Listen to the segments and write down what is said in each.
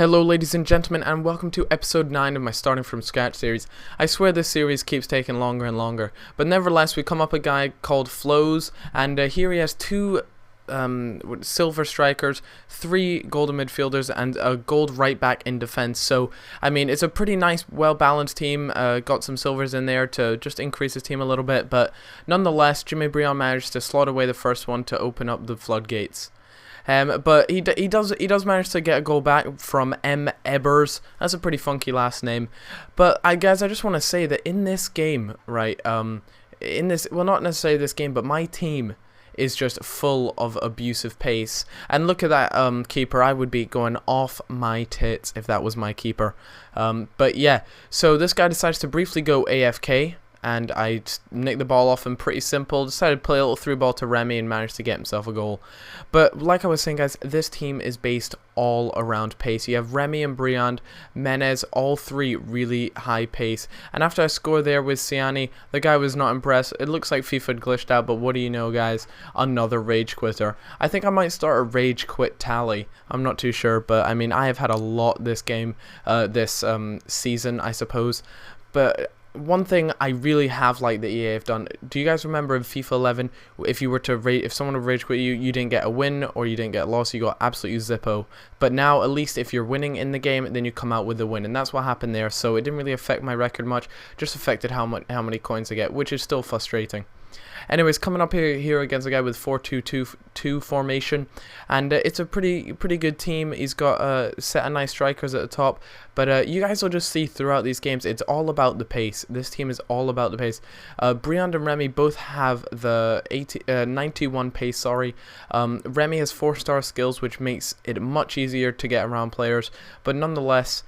Hello ladies and gentlemen, and welcome to episode 9 of my Starting From Scratch series. I swear this series keeps taking longer and longer, but nevertheless we come up a guy called Flows, and here he has two silver strikers, 3 golden midfielders, and a gold right back in defense. So I mean, it's a pretty nice, well balanced team. Got some silvers in there to just increase his team a little bit, but nonetheless Jimmy Briand managed to slot away the first one to open up the floodgates. But he does manage to get a goal back from M. Ebers. That's a pretty funky last name. But guys, I just want to say that in this game, right, well, not necessarily this game, but my team is just full of abusive pace. And look at that keeper. I would be going off my tits if that was my keeper. But yeah, so this guy decides to briefly go AFK. And I nicked the ball off him, pretty simple. Decided to play a little through ball to Remy and managed to get himself a goal. But like I was saying, guys, this team is based all around pace. You have Remy and Briand, Menez, all 3 really high pace. And after I scored there with Siani, the guy was not impressed. It looks like FIFA had glitched out, but what do you know, guys? Another rage quitter. I think I might start a rage quit tally. I'm not too sure, but I mean, I have had a lot this game, this season, I suppose. But one thing I really have liked that EA have done, do you guys remember in FIFA 11, if someone would rage quit you didn't get a win or you didn't get a loss, you got absolutely zippo. But now, at least if you're winning in the game, then you come out with the win, and that's what happened there. So it didn't really affect my record much, just affected how many coins I get, which is still frustrating. Anyways, coming up here against a guy with 4-2-2 formation, and it's a pretty good team. He's got a set of nice strikers at the top, but you guys will just see throughout these games, it's all about the pace. This team is all about the pace. Briand and Remy both have the 91 pace. Sorry, Remy has 4-star skills, which makes it much easier to get around players, but nonetheless,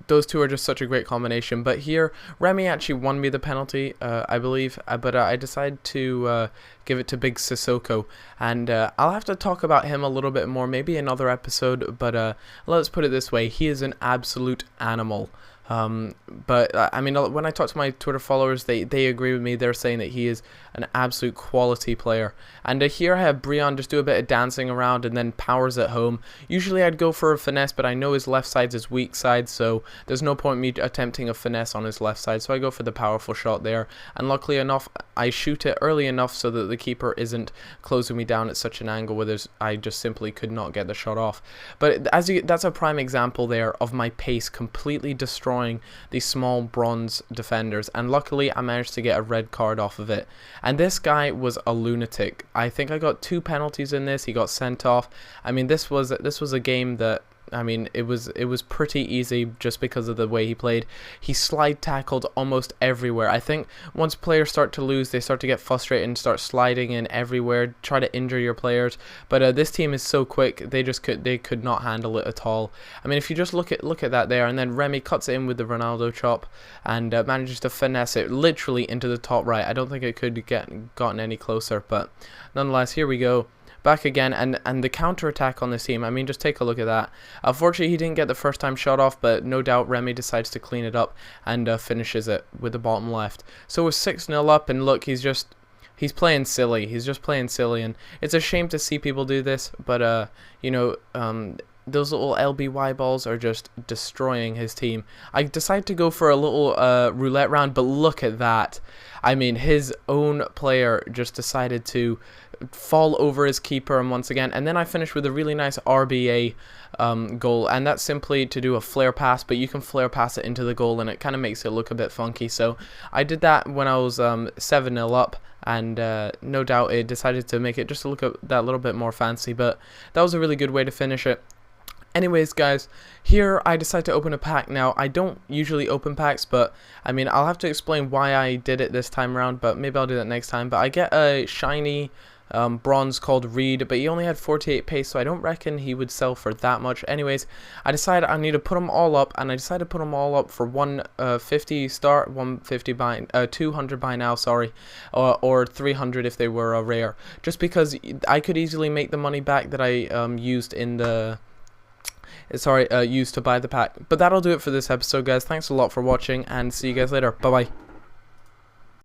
those two are just such a great combination. But here, Remy actually won me the penalty, I believe, but I decided to give it to Big Sissoko, and I'll have to talk about him a little bit more, maybe another episode, but let's put it this way, he is an absolute animal. But I mean, when I talk to my Twitter followers, they agree with me. They're saying that he is an absolute quality player. And here I have Briand just do a bit of dancing around and then powers at home. Usually I'd go for a finesse, but I know his left side's his weak side, so there's no point in me attempting a finesse on his left side. So I go for the powerful shot there, and luckily enough, I shoot it early enough so that the keeper isn't closing me down at such an angle where I just simply could not get the shot off. But that's a prime example there of my pace completely destroying these small bronze defenders, and luckily I managed to get a red card off of it. And this guy was a lunatic. I think I got 2 penalties in this. He got sent off. I mean, this was a game that, I mean, it was pretty easy just because of the way he played. He slide tackled almost everywhere. I think once players start to lose, they start to get frustrated and start sliding in everywhere, try to injure your players. But this team is so quick, they could not handle it at all. I mean, if you just look at that there, and then Remy cuts it in with the Ronaldo chop and manages to finesse it literally into the top right. I don't think it could gotten any closer, but nonetheless, here we go. Back again, and the counter-attack on this team, I mean, just take a look at that. Unfortunately, he didn't get the first time shot off, but no doubt Remy decides to clean it up and finishes it with the bottom left. So we're 6-0 up, and look, he's playing silly. He's just playing silly, and it's a shame to see people do this, but, you know, those little LBY balls are just destroying his team. I decided to go for a little roulette round, but look at that. I mean, his own player just decided to fall over his keeper, and once again, and then I finished with a really nice RBA goal, and that's simply to do a flare pass, but you can flare pass it into the goal, and it kind of makes it look a bit funky. So I did that when I was 7-0 up, and no doubt it decided to make it just look that little bit more fancy, but that was a really good way to finish it. Anyways, guys, here I decided to open a pack. Now, I don't usually open packs, but I mean, I'll have to explain why I did it this time around, but maybe I'll do that next time. But I get a shiny bronze called Reed, but he only had 48 pace, so I don't reckon he would sell for that much. Anyways, I decided I need to put them all up, and I decided to put them all up for 150 start, 150 by 200 by now, sorry, or 300 if they were a rare, just because I could easily make the money back that I used in the used to buy the pack. But that'll do it for this episode, guys. Thanks a lot for watching, and see you guys later. Bye bye.